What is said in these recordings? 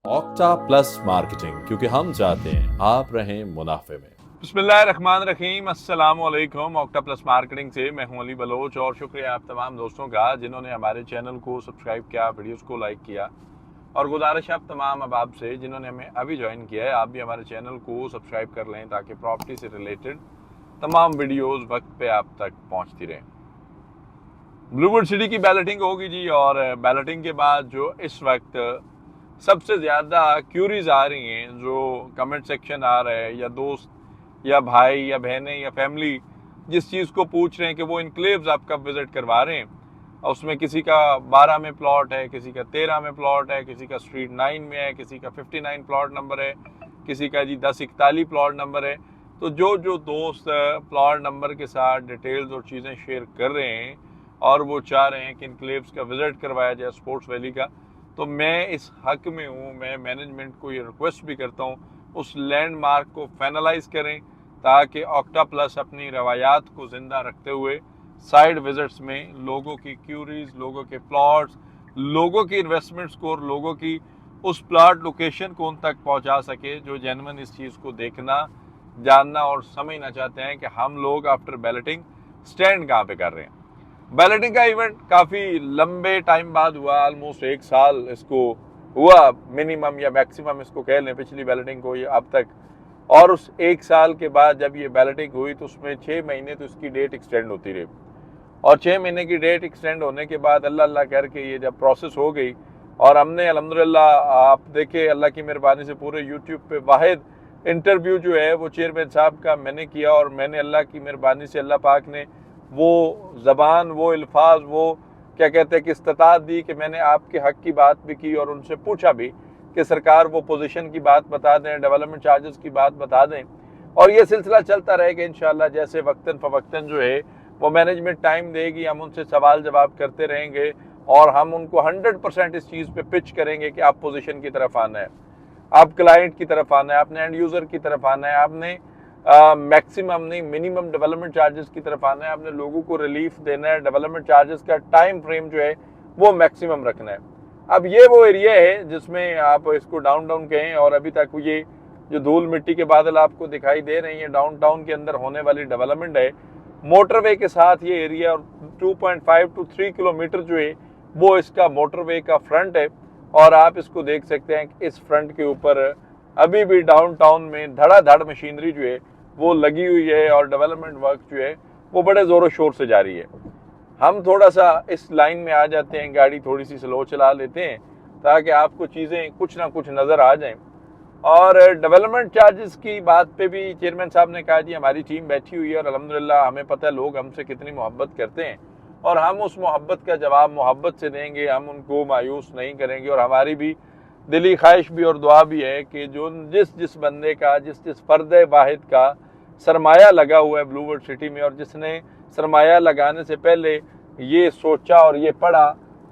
Octa plus marketing, क्योंकि हम चाहते हैं आप रहें मुनाफे में। बिस्मिल्लाहिर्रहमानिर्रहीम, अस्सलामुअलैकुम। ऑक्टा प्लस मार्केटिंग से मैं हूं अली बलोच और शुक्रिया आप तमाम दोस्तों का जिन्होंने हमारे चैनल को सब्सक्राइब किया, वीडियोस को लाइक किया। और गुजारिश आप तमाम अहबाब से जिन्होंने हमें अभी ज्वाइन किया है, आप भी हमारे चैनल को सब्सक्राइब कर लें ताकि प्रॉपर्टी से रिलेटेड तमाम वीडियोज़ वक्त पर आप तक पहुँचती रहें। ब्लूवर्ड सिटी की बैलेटिंग होगी जी, और बैलेटिंग के बाद जो इस वक्त सबसे ज़्यादा क्यूरीज आ रही हैं, जो कमेंट सेक्शन आ रहा है, या दोस्त या भाई या बहनें या फैमिली जिस चीज़ को पूछ रहे हैं कि वो इनक्लेव्स आप कब विज़िट करवा रहे हैं, और उसमें किसी का 12 में प्लॉट है, किसी का 13 में प्लॉट है, किसी का स्ट्रीट 9 में है, किसी का 59 प्लॉट नंबर है, किसी का जी 1041 प्लॉट नंबर है। तो जो दोस्त प्लॉट नंबर के साथ डिटेल्स और चीज़ें शेयर कर रहे हैं और वो चाह रहे हैं कि इनक्लेव्स का विज़िट करवाया जाए स्पोर्ट्स वैली का, तो मैं इस हक में हूँ। मैं मैनेजमेंट को ये रिक्वेस्ट भी करता हूँ उस लैंडमार्क को फाइनलाइज करें ताकि ऑक्टा प्लस अपनी रवायात को ज़िंदा रखते हुए साइड विजिट्स में लोगों की क्यूरीज, लोगों के प्लॉट्स, लोगों की इन्वेस्टमेंट्स को और लोगों की उस प्लॉट लोकेशन को उन तक पहुँचा सके जो जेन्युइन इस चीज़ को देखना, जानना और समझना चाहते हैं कि हम लोग आफ्टर बैलेटिंग स्टैंड कहाँ पे कर रहे हैं। बैलेटिंग का इवेंट काफ़ी लंबे टाइम बाद हुआ, ऑलमोस्ट 1 साल इसको हुआ मिनिमम या मैक्सिमम इसको कह लें, पिछली बैलेटिंग को ये अब तक। और उस 1 साल के बाद जब ये बैलेटिंग हुई तो उसमें 6 महीने तो इसकी डेट एक्सटेंड होती रही, और 6 महीने की डेट एक्सटेंड होने के बाद अल्लाह अल्लाह करके ये जब प्रोसेस हो गई, और हमने अल्हम्दुलिल्लाह आप देखे अल्लाह की मेहरबानी से पूरे यूट्यूब पे वाहिद इंटरव्यू जो है वो चेयरमैन साहब का मैंने किया, और मैंने अल्लाह की मेहरबानी से अल्लाह पाक ने वो ज़बान, वो अल्फाज, वो क्या कहते हैं कि इस्तात दी कि मैंने आपके हक़ की बात भी की और उनसे पूछा भी कि सरकार वो पोजीशन की बात बता दें, डेवलपमेंट चार्जेस की बात बता दें। और ये सिलसिला चलता रहेगा इंशाअल्लाह, जैसे वक्तन फ़वक्तन जो है वो मैनेजमेंट टाइम देगी, हम उनसे सवाल जवाब करते रहेंगे और हम उनको 100% इस चीज़ पे पिच करेंगे कि आप पोजीशन की तरफ आना है, आप क्लाइंट की तरफ आना है, आपने एंड यूज़र की तरफ आना है, आपने मैक्सिमम नहीं मिनिमम डेवलपमेंट चार्जेस की तरफ आना है, आपने लोगों को रिलीफ देना है, डेवलपमेंट चार्जेस का टाइम फ्रेम जो है वो मैक्सिमम रखना है। अब ये वो एरिया है जिसमें आप इसको डाउनटाउन कहें, और अभी तक ये जो धूल मिट्टी के बादल आपको दिखाई दे रही हैं डाउनटाउन के अंदर होने वाली डेवलपमेंट है, मोटरवे के साथ ये एरिया, और 2.5 to 3 किलोमीटर जो है वो इसका मोटरवे का फ्रंट है। और आप इसको देख सकते हैं कि इस फ्रंट के ऊपर अभी भी डाउनटाउन में धड़ाधड़ मशीनरी जो है वो लगी हुई है, और डेवलपमेंट वर्क जो है वो बड़े ज़ोरों शोर से जारी है। हम थोड़ा सा इस लाइन में आ जाते हैं, गाड़ी थोड़ी सी स्लो चला लेते हैं ताकि आपको चीज़ें कुछ ना कुछ नज़र आ जाएं। और डेवलपमेंट चार्जेस की बात पे भी चेयरमैन साहब ने कहा जी हमारी टीम बैठी हुई है, और अल्हम्दुलिल्लाह हमें पता है लोग हमसे कितनी मोहब्बत करते हैं, और हम उस मोहब्बत का जवाब मोहब्बत से देंगे, हम उनको मायूस नहीं करेंगे। और हमारी भी दिली ख्वाहिश भी और दुआ भी है कि जो जिस बंदे का, जिस फर्द वाहिद का सरमाया लगा हुआ है ब्लूवर्ड सिटी में, और जिसने सरमाया लगाने से पहले ये सोचा और ये पढ़ा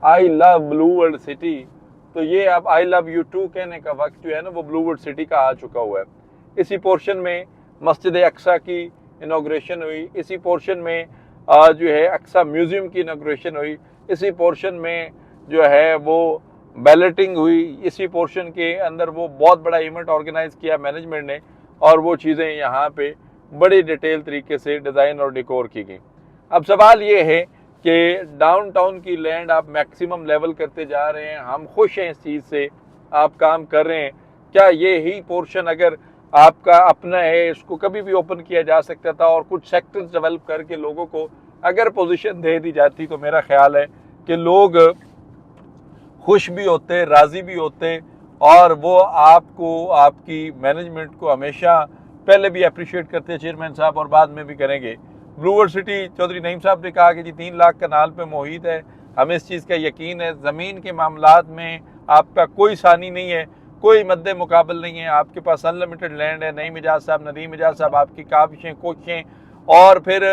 आई लव ब्लूवर्ड सिटी, तो ये अब आई लव यू टू कहने का वक्त जो है ना वो ब्लूवर्ड सिटी का आ चुका हुआ है। इसी पोर्शन में मस्जिद अक्सा की इनॉग्रेशन हुई, इसी पोर्शन में जो है अक्सा म्यूज़ियम की इनॉग्रेशन हुई, इसी पोर्शन में जो है वो बैलेटिंग हुई, इसी पोर्शन के अंदर वो बहुत बड़ा इवेंट ऑर्गेनाइज किया मैनेजमेंट ने, और वो चीज़ें यहाँ पे बड़ी डिटेल तरीके से डिज़ाइन और डेकोर की गई। अब सवाल ये है कि डाउनटाउन की लैंड आप मैक्सिमम लेवल करते जा रहे हैं, हम खुश हैं इस चीज़ से, आप काम कर रहे हैं। क्या ये ही पोर्शन अगर आपका अपना है, इसको कभी भी ओपन किया जा सकता था, और कुछ सेक्टर्स डेवलप करके लोगों को अगर पोजीशन दे दी जाती, तो मेरा ख्याल है कि लोग खुश भी होते, राज़ी भी होते, और वो आपको, आपकी मैनेजमेंट को हमेशा पहले भी अप्रिशिएट करते हैं चेयरमैन साहब, और बाद में भी करेंगे। ब्लूवर्ड सिटी चौधरी नईम साहब ने कहा कि जी 3 लाख कनाल पे मुहित है, हमें इस चीज़ का यकीन है। ज़मीन के मामलात में आपका कोई सानी नहीं है, कोई मद्दे मुकाबल नहीं है, आपके पास अनलिमिटेड लैंड है। नईम इजाज़ साहब, नदीम इजाज़ साहब आपकी काविशें, कोशिशें, और फिर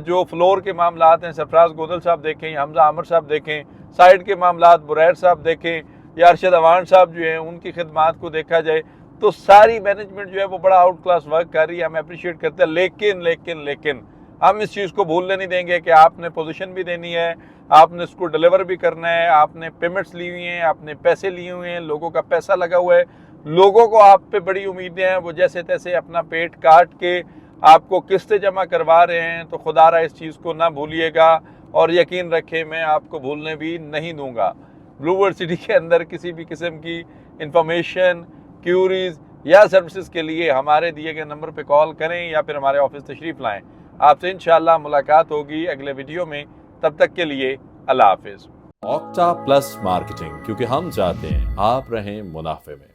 जो फ्लोर के मामलात हैं सरफराज गोदल साहब देखें, हमजा आमर साहब देखें, साइड के मामलात बुरैर साहब देखें, या अरशद अवान साहब जो हैं उनकी खिदमात को देखा जाए, तो सारी मैनेजमेंट जो है वो बड़ा आउट क्लास वर्क कर रही है, हम अप्रिशिएट करते हैं। लेकिन हम इस चीज़ को भूलने नहीं देंगे कि आपने पोजीशन भी देनी है, आपने इसको डिलीवर भी करना है, आपने पेमेंट्स ली हुई हैं, आपने पैसे लिए हुए हैं, लोगों का पैसा लगा हुआ है, लोगों को आप पे बड़ी उम्मीदें हैं, वो जैसे तैसे अपना पेट काट के आपको किस्तें जमा करवा रहे हैं। तो खुदारा इस चीज़ को ना भूलिएगा और यकीन रखें मैं आपको भूलने भी नहीं दूंगा। ब्लू वर्ल्ड सिटी के अंदर किसी भी किस्म की इंफॉर्मेशन, क्यूरीज या सर्विसेज के लिए हमारे दिए गए नंबर पे कॉल करें या फिर हमारे ऑफिस तशरीफ़ लाएं। आपसे इंशाल्लाह मुलाकात होगी अगले वीडियो में। तब तक के लिए अल्लाह हाफिज़। ऑक्टा प्लस मार्केटिंग, क्योंकि हम चाहते हैं आप रहें मुनाफे में।